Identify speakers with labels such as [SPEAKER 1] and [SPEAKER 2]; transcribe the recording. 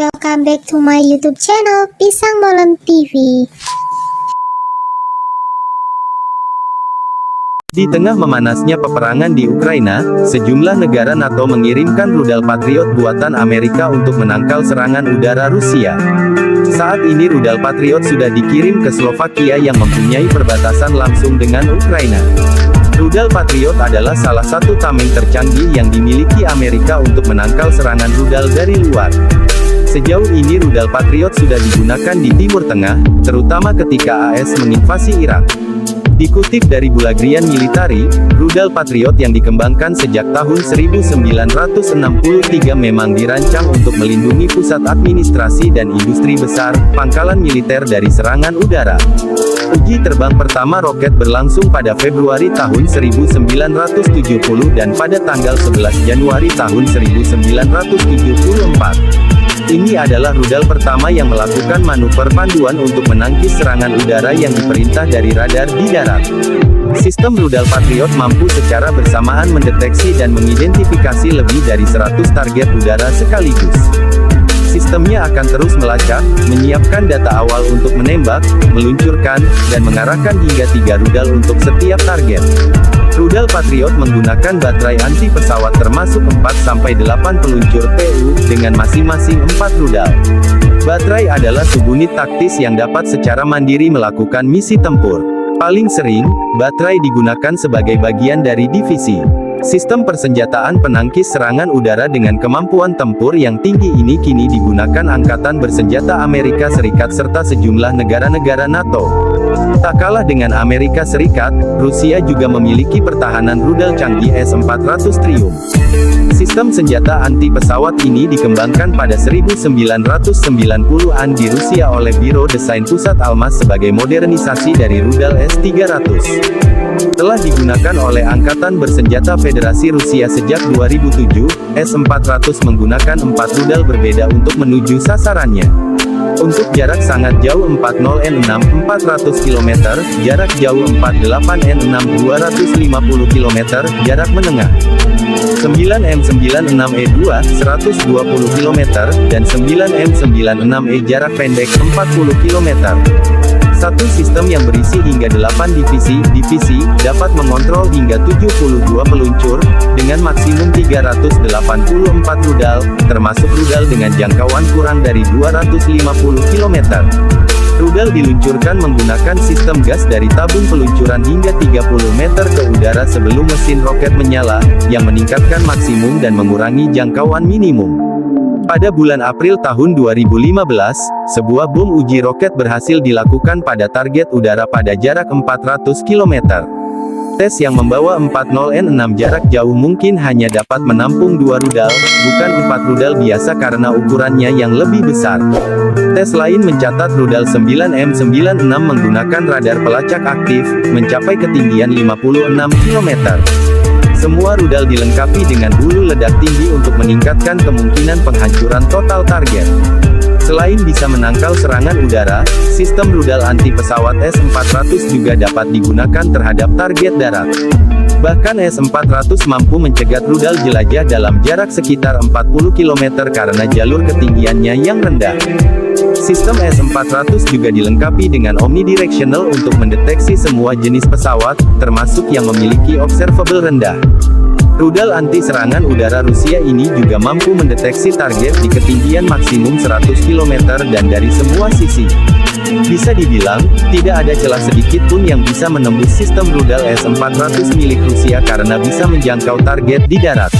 [SPEAKER 1] welcome back to my YouTube channel Pisang Molen TV.
[SPEAKER 2] Di tengah memanasnya peperangan di Ukraina, sejumlah negara NATO mengirimkan rudal Patriot buatan Amerika untuk menangkal serangan udara Rusia. Saat ini rudal Patriot sudah dikirim ke Slovakia yang mempunyai perbatasan langsung dengan Ukraina. Rudal Patriot adalah salah satu tameng tercanggih yang dimiliki Amerika untuk menangkal serangan rudal dari luar. Sejauh ini rudal Patriot sudah digunakan di Timur Tengah, terutama ketika AS menginvasi Irak. Dikutip dari Bulgarian Military, rudal Patriot yang dikembangkan sejak tahun 1963 memang dirancang untuk melindungi pusat administrasi dan industri besar, pangkalan militer dari serangan udara. Uji terbang pertama roket berlangsung pada Februari tahun 1970 dan pada tanggal 11 Januari tahun 1974. Ini adalah rudal pertama yang melakukan manuver panduan untuk menangkis serangan udara yang diperintah dari radar di darat. Sistem rudal Patriot mampu secara bersamaan mendeteksi dan mengidentifikasi lebih dari 100 target udara sekaligus. Sistemnya akan terus melacak, menyiapkan data awal untuk menembak, meluncurkan, dan mengarahkan hingga 3 rudal untuk setiap target. Rudal Patriot menggunakan baterai anti pesawat termasuk 4-8 peluncur PU, dengan masing-masing 4 rudal. Baterai adalah subunit taktis yang dapat secara mandiri melakukan misi tempur. Paling sering, baterai digunakan sebagai bagian dari divisi. Sistem persenjataan penangkis serangan udara dengan kemampuan tempur yang tinggi ini kini digunakan Angkatan Bersenjata Amerika Serikat serta sejumlah negara-negara NATO. Tak kalah dengan Amerika Serikat, Rusia juga memiliki pertahanan rudal canggih S-400 Triumph. Sistem senjata anti pesawat ini dikembangkan pada 1990-an di Rusia oleh Biro Desain Pusat Almaz sebagai modernisasi dari rudal S-300. Telah digunakan oleh Angkatan Bersenjata Federasi Rusia sejak 2007, S-400 menggunakan 4 rudal berbeda untuk menuju sasarannya. Untuk jarak sangat jauh 40N6 400 km, jarak jauh 48N6 250 km, jarak menengah 9M96E2 120 km, dan 9M96E jarak pendek 40 km. Satu sistem yang berisi hingga 8 divisi dapat mengontrol hingga 72 peluncur, dengan maksimum 384 rudal, termasuk rudal dengan jangkauan kurang dari 250 km. Rudal diluncurkan menggunakan sistem gas dari tabung peluncuran hingga 30 meter ke udara sebelum mesin roket menyala, yang meningkatkan maksimum dan mengurangi jangkauan minimum. Pada bulan April tahun 2015, sebuah bom uji roket berhasil dilakukan pada target udara pada jarak 400 km. Tes yang membawa 40N6 jarak jauh mungkin hanya dapat menampung 2 rudal, bukan 4 rudal biasa karena ukurannya yang lebih besar. Tes lain mencatat rudal 9M96 menggunakan radar pelacak aktif, mencapai ketinggian 56 km. Semua rudal dilengkapi dengan hulu ledak tinggi untuk meningkatkan kemungkinan penghancuran total target. Selain bisa menangkal serangan udara, sistem rudal anti pesawat S-400 juga dapat digunakan terhadap target darat. Bahkan S-400 mampu mencegat rudal jelajah dalam jarak sekitar 40 km karena jalur ketinggiannya yang rendah. Sistem S-400 juga dilengkapi dengan omnidirectional untuk mendeteksi semua jenis pesawat, termasuk yang memiliki observable rendah. Rudal anti serangan udara Rusia ini juga mampu mendeteksi target di ketinggian maksimum 100 km dan dari semua sisi. Bisa dibilang, tidak ada celah sedikit pun yang bisa menembus sistem rudal S-400 milik Rusia karena bisa menjangkau target di darat.